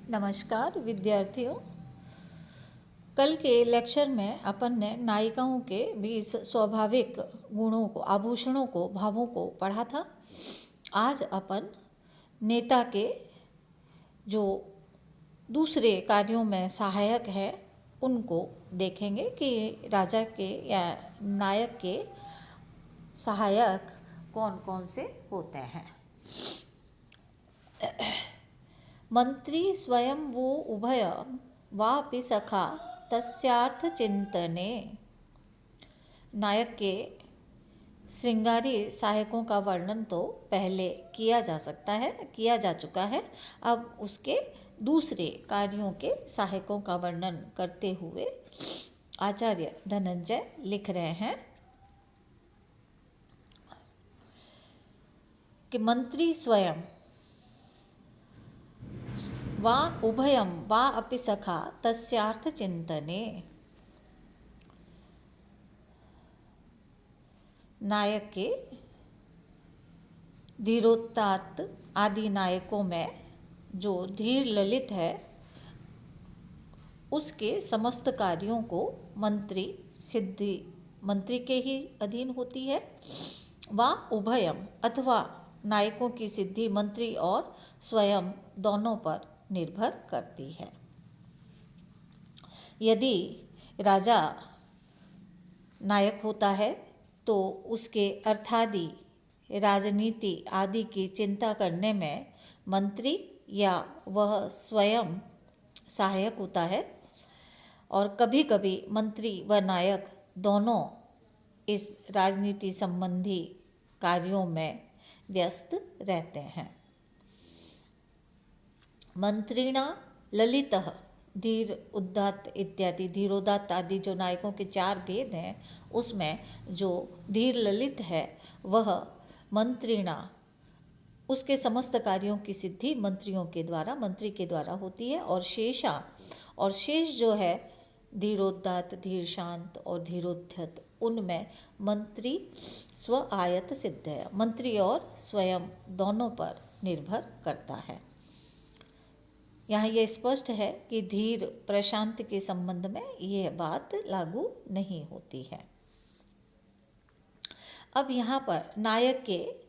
नमस्कार विद्यार्थियों। कल के लेक्चर में अपन ने नायिकाओं के 20 स्वाभाविक गुणों को, आभूषणों को, भावों को पढ़ा था। आज अपन नेता के जो दूसरे कार्यों में सहायक हैं उनको देखेंगे कि राजा के या नायक के सहायक कौन कौन से होते हैं। मंत्री स्वयं वो उभयं वापि सखा तस्यार्थ चिंतने। नायक के श्रृंगारी सहायकों का वर्णन तो पहले किया जा चुका है। अब उसके दूसरे कार्यों के सहायकों का वर्णन करते हुए आचार्य धनंजय लिख रहे हैं कि मंत्री स्वयं वा उभयं वा अपि सखा तस्यार्थ चिंतने। नायक के धीरोदात्त आदि नायकों में जो धीर ललित है उसके समस्त कार्यों को मंत्री के ही अधीन होती है। वा उभयम अथवा नायकों की सिद्धि मंत्री और स्वयं दोनों पर निर्भर करती है। यदि राजा नायक होता है तो उसके अर्थादि राजनीति आदि की चिंता करने में मंत्री या वह स्वयं सहायक होता है, और कभी कभी मंत्री व नायक दोनों इस राजनीति संबंधी कार्यों में व्यस्त रहते हैं। मंत्रिणा ललितः धीर उदात्त इत्यादि, धीरोदात्त आदि जो नायकों के 4 भेद हैं उसमें जो धीर ललित है वह मंत्रिणा, उसके समस्त कार्यों की सिद्धि मंत्री के द्वारा होती है। और शेष जो है धीरोदात्त, धीर शांत और धीरोद्धत, उनमें मंत्री स्व आयत सिद्ध है, मंत्री और स्वयं दोनों पर निर्भर करता है। यहाँ यह स्पष्ट है कि धीर प्रशांत के संबंध में यह बात लागू नहीं होती है। अब यहाँ पर नायक के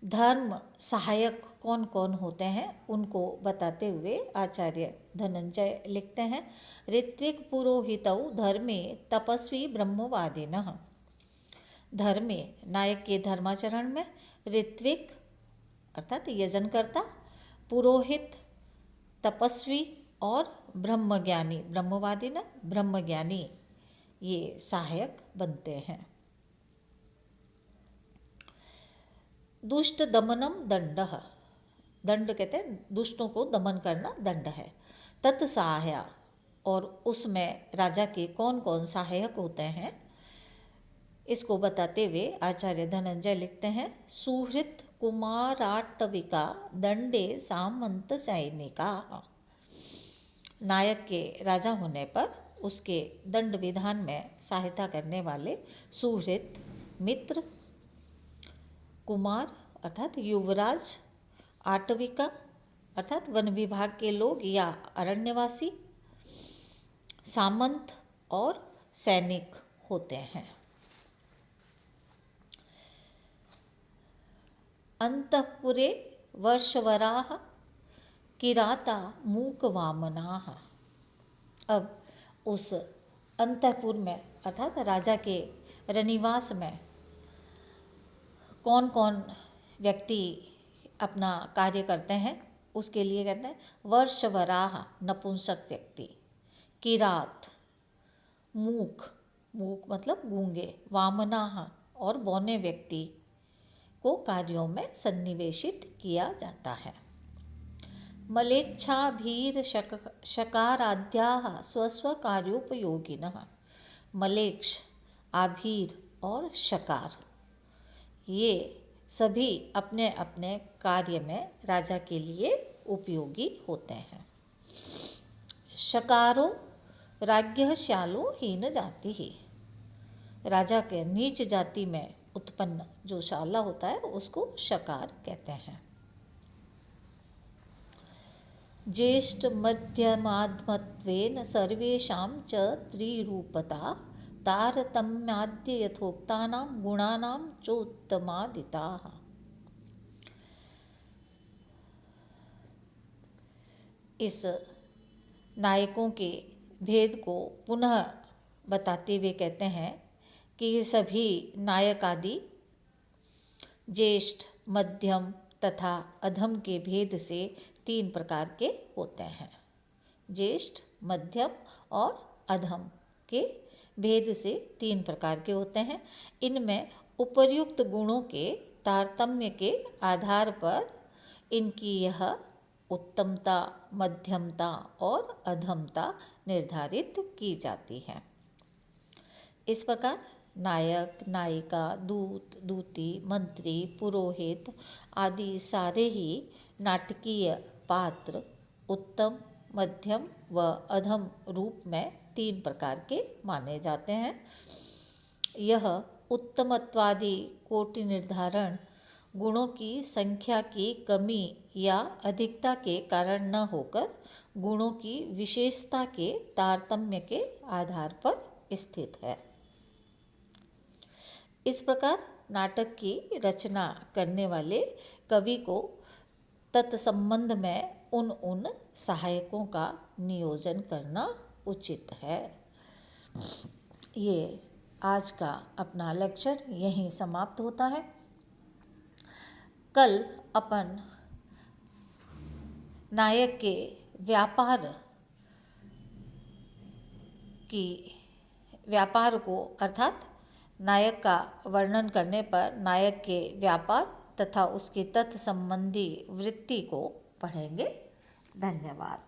धर्म सहायक कौन कौन होते हैं उनको बताते हुए आचार्य धनंजय लिखते हैं, ऋत्विक पुरोहितौ धर्मे तपस्वी ब्रह्मवादिनः। धर्मे नायक के धर्माचरण में ऋत्विक अर्थात यजनकर्ता, पुरोहित तपस्वी और ब्रह्मज्ञानी, ब्रह्मवादी न ब्रह्मज्ञानी, ये सहायक बनते हैं। दुष्ट दमनम दंडः, दंड कहते हैं दुष्टों को दमन करना, दंड है। तत्सहाया, और उसमें राजा के कौन कौन सहायक होते हैं इसको बताते हुए आचार्य धनंजय लिखते हैं, सुहृत कुमाराट्टविका दंडे सामंत सैनिका। नायक के राजा होने पर उसके दंड विधान में सहायता करने वाले सुहृत, मित्र, कुमार अर्थात युवराज, आटविका अर्थात वन विभाग के लोग या अरण्यवासी, सामंत और सैनिक होते हैं। अंतःपुरे वर्षवराः किराता मूकवामनाः। अब उस अंतःपुर में अर्थात राजा के रनिवास में कौन कौन व्यक्ति अपना कार्य करते हैं उसके लिए कहते हैं वर्षवराः नपुंसक व्यक्ति, किरात मूक, मूक मतलब गूंगे, वामनाः और बौने व्यक्ति को कार्यों में सन्निवेशित किया जाता है। मलेच्छाभीर शकाराद्याः स्वस्व कार्योपयोगिनः। मलेच्छ, आभीर और शकार, ये सभी अपने अपने कार्य में राजा के लिए उपयोगी होते हैं। शकारो राज्ञः श्यालो हीन जाति ही, राजा के नीच जाति में उत्पन्न जो शाला होता है उसको शकार कहते हैं। ज्येष्ठ मध्यमात्मत्वेन सर्वेषां च त्रिरूपता तारतम्याद्य यथोक्तानां गुणानां चोत्तमादिताः। इस नायकों के भेद को पुनः बताते हुए कहते हैं कि ये सभी नायक आदि ज्येष्ठ, मध्यम तथा अधम के भेद से 3 प्रकार के होते हैं। ज्येष्ठ, मध्यम और अधम के भेद से 3 प्रकार के होते हैं। इनमें उपर्युक्त गुणों के तारतम्य के आधार पर इनकी यह उत्तमता, मध्यमता और अधमता निर्धारित की जाती है। इस प्रकार नायक, नायिका, दूत, दूती, मंत्री, पुरोहित आदि सारे ही नाटकीय पात्र उत्तम, मध्यम व अधम रूप में 3 प्रकार के माने जाते हैं। यह उत्तमत्वादि कोटि निर्धारण गुणों की संख्या की कमी या अधिकता के कारण न होकर गुणों की विशेषता के तारतम्य के आधार पर स्थित है। इस प्रकार नाटक की रचना करने वाले कवि को तत्संबंध में उन सहायकों का नियोजन करना उचित है। ये आज का अपना लेक्चर यहीं समाप्त होता है। कल अपन नायक के व्यापार को अर्थात नायक का वर्णन करने पर नायक के व्यापार तथा उसकी तत्संबंधी वृत्ति को पढ़ेंगे। धन्यवाद।